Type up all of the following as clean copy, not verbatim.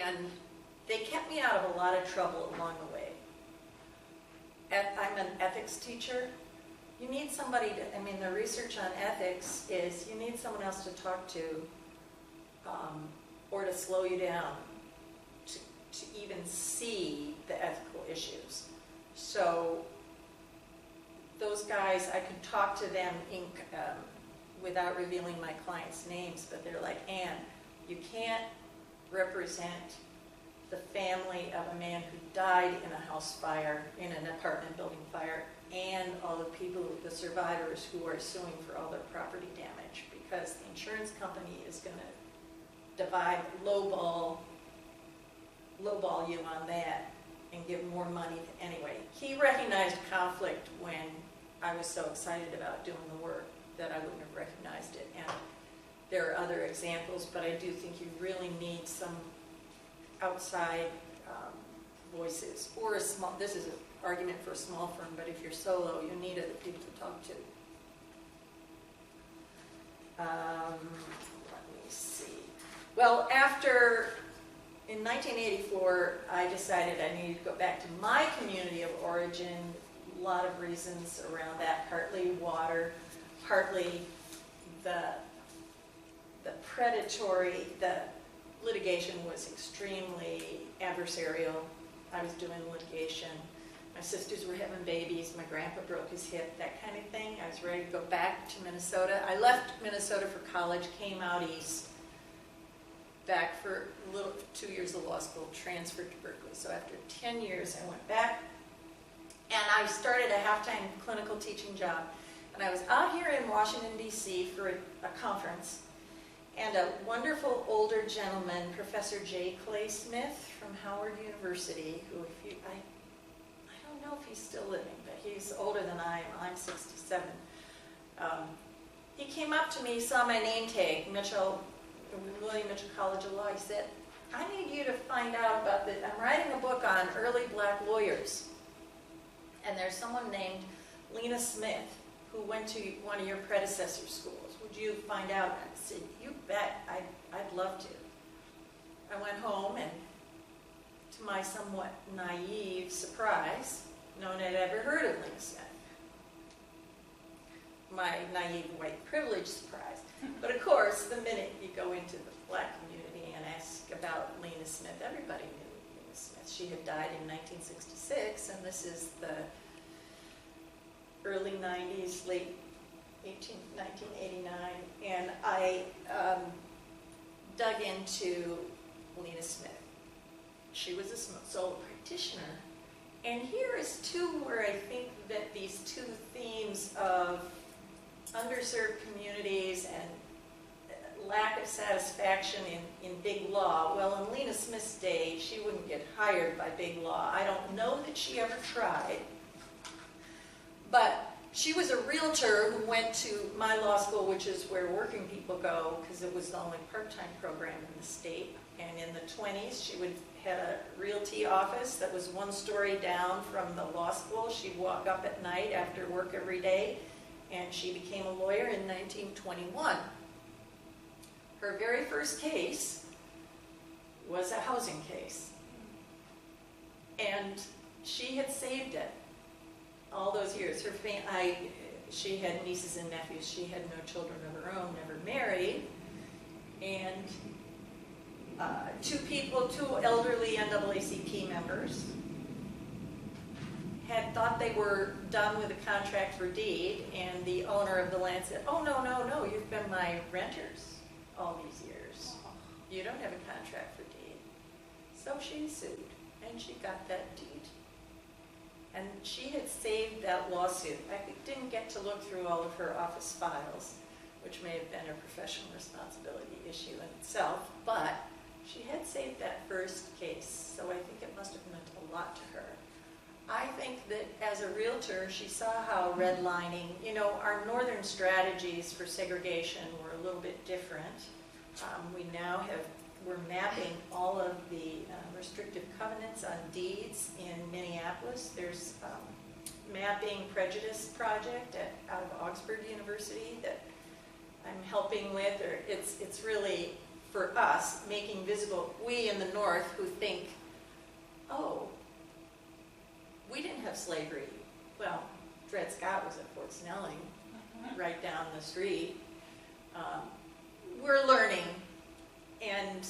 And they kept me out of a lot of trouble along the way. I'm an ethics teacher. You need somebody to, I mean, the research on ethics is you need someone else to talk to or to slow you down to even see the ethical issues. So those guys, I could talk to them without revealing my clients' names, but they're like, Ann, you can't represent the family of a man who died in a house fire, in an apartment building fire, and all the people, the survivors who are suing for all their property damage, because the insurance company is going to divide, lowball you on that and give more money. Anyway, he recognized conflict when I was so excited about doing the work that I wouldn't have recognized it. And there are other examples, but I do think you really need some outside voices, or a small, this is an argument for a small firm, but if you're solo, you need other people to talk to. Let me see. Well, in 1984, I decided I needed to go back to my community of origin. A lot of reasons around that, partly water, partly the litigation was extremely adversarial. I was doing litigation. My sisters were having babies. My grandpa broke his hip, that kind of thing. I was ready to go back to Minnesota. I left Minnesota for college, came out east, back for 2 years of law school, transferred to Berkeley. So after 10 years, I went back, and I started a half-time clinical teaching job. And I was out here in Washington, D.C. for a conference, and a wonderful older gentleman, Professor J. Clay Smith from Howard University, who I don't know if he's still living, but he's older than I am. I'm 67. He came up to me, saw my name tag, William Mitchell College of Law. He said, I need you to find out about this. I'm writing a book on early black lawyers, and there's someone named Lena Smith who went to one of your predecessor schools. Would you find out? I said, you bet, I'd love to. I went home, and to my somewhat naive surprise, no one had ever heard of Lena Smith. My naive white privilege surprise. But of course, the minute you go into the black community and ask about Lena Smith, everybody knew Lena Smith. She had died in 1966, and this is the early 90s, late 1989, and I dug into Lena Smith. She was a solo practitioner, and here is too where I think that these two themes of underserved communities and lack of satisfaction in big law. Well, in Lena Smith's day, she wouldn't get hired by big law. I don't know that she ever tried, but she was a realtor who went to my law school, which is where working people go, because it was the only part-time program in the state. And in the 20s, she had a realty office that was one story down from the law school. She'd walk up at night after work every day, and she became a lawyer in 1921. Her very first case was a housing case, and she had saved it all those years. She had nieces and nephews. She had no children of her own, never married, and two elderly NAACP members had thought they were done with the contract for deed, and the owner of the land said, oh, no, you've been my renters all these years. You don't have a contract for deed. So she sued, and she got that deed. And she had saved that lawsuit. I didn't get to look through all of her office files, which may have been a professional responsibility issue in itself, but she had saved that first case, so I think it must have meant a lot to her. I think that as a realtor, she saw how redlining, our northern strategies for segregation were a little bit different. We're mapping all of the restrictive covenants on deeds in Minneapolis. There's mapping prejudice project out of Augsburg University that I'm helping with. It's really for us, making visible, we in the North who think, oh, we didn't have slavery. Well, Dred Scott was at Fort Snelling, right down the street. We're learning, and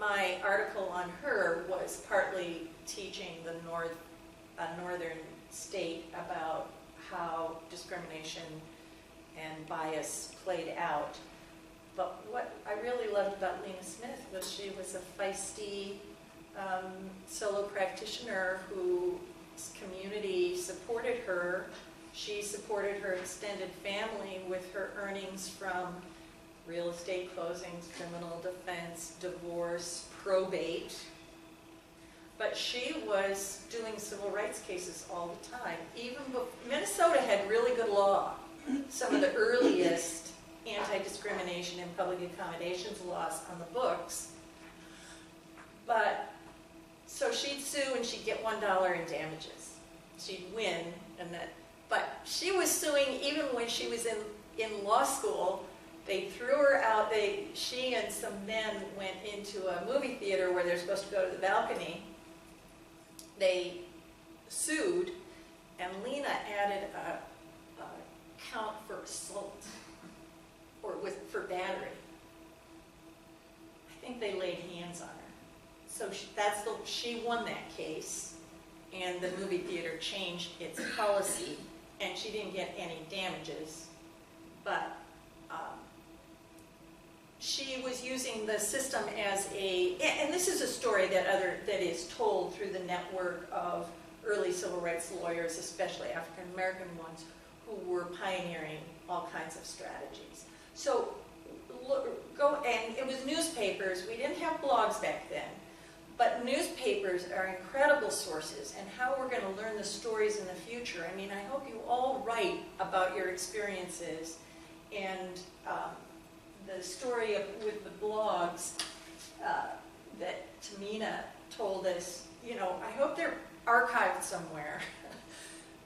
my article on her was partly teaching a northern state about how discrimination and bias played out. But what I really loved about Lena Smith was she was a feisty solo practitioner whose community supported her. She supported her extended family with her earnings from real estate closings, criminal defense, divorce, probate. But she was doing civil rights cases all the time. Even Minnesota had really good law. Some of the earliest anti-discrimination and public accommodations laws on the books. But, so she'd sue and she'd get $1 in damages. She'd win, but she was suing even when she was in law school. They threw her out. She and some men went into a movie theater where they're supposed to go to the balcony. They sued, and Lena added a count for assault, or for battery. I think they laid hands on her. So she won that case, and the movie theater changed its policy, and she didn't get any damages, but she was using the system as and this is a story that is told through the network of early civil rights lawyers, especially African American ones, who were pioneering all kinds of strategies. So and it was newspapers. We didn't have blogs back then, but newspapers are incredible sources, and how we're going to learn the stories in the future. I mean, I hope you all write about your experiences, and the story with the blogs that Tamina told us, I hope they're archived somewhere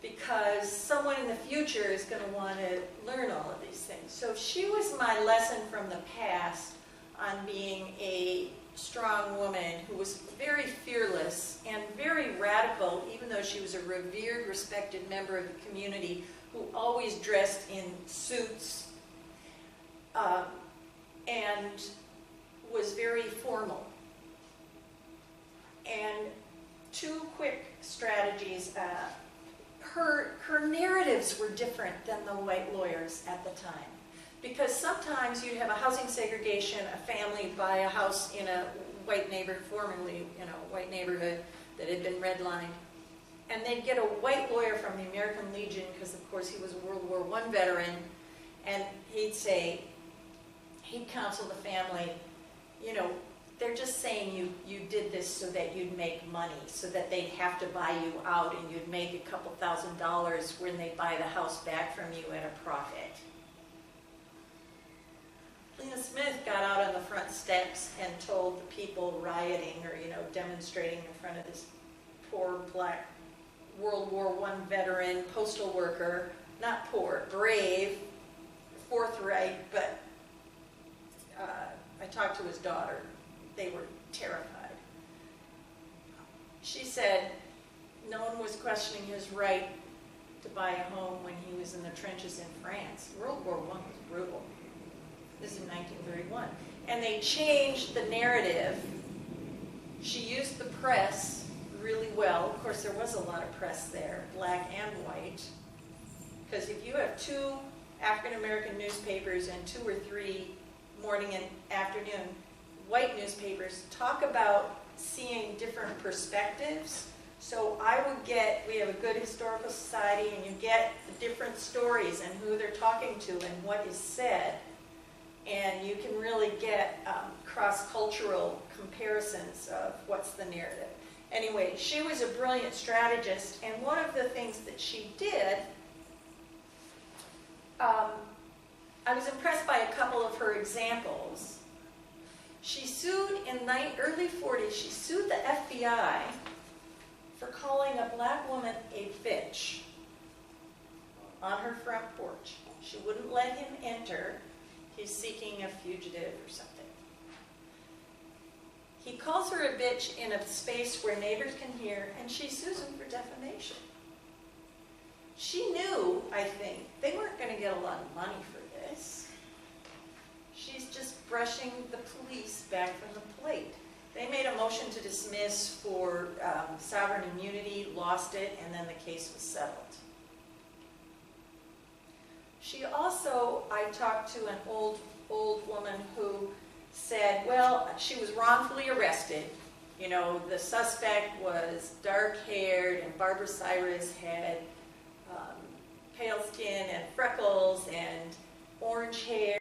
because someone in the future is going to want to learn all of these things. So she was my lesson from the past on being a strong woman who was very fearless and very radical, even though she was a revered, respected member of the community who always dressed in suits and was very formal. And two quick strategies. Her narratives were different than the white lawyers at the time, because sometimes you'd have a housing segregation, a family buy a house in a white neighborhood, formerly white neighborhood that had been redlined, and they'd get a white lawyer from the American Legion, because of course he was a World War I veteran, and he'd counsel the family, they're just saying you did this so that you'd make money, so that they'd have to buy you out and you'd make a couple $1,000s when they buy the house back from you at a profit. Lena Smith got out on the front steps and told the people rioting or, demonstrating in front of this poor black World War I veteran postal worker, not poor, brave, forthright, but I talked to his daughter. They were terrified. She said no one was questioning his right to buy a home when he was in the trenches in France. World War I was brutal. This is in 1931. And they changed the narrative. She used the press really well. Of course, there was a lot of press there, black and white. Because if you have two African American newspapers and 2 or 3 morning and afternoon white newspapers, talk about seeing different perspectives. So we have a good historical society, and you get the different stories and who they're talking to and what is said. And you can really get cross-cultural comparisons of what's the narrative. Anyway, she was a brilliant strategist, and one of the things that she did, I was impressed by a couple of her examples. She sued in the early 40s, she sued the FBI for calling a black woman a bitch on her front porch. She wouldn't let him enter. He's seeking a fugitive or something. He calls her a bitch in a space where neighbors can hear, and she sues him for defamation. She knew, I think, they weren't going to get a lot of money for this. She's just brushing the police back from the plate. They made a motion to dismiss for sovereign immunity, lost it, and then the case was settled. She also, I talked to an old woman who said, well, she was wrongfully arrested. You know, the suspect was dark-haired, and Barbara Cyrus had pale skin and freckles and orange hair.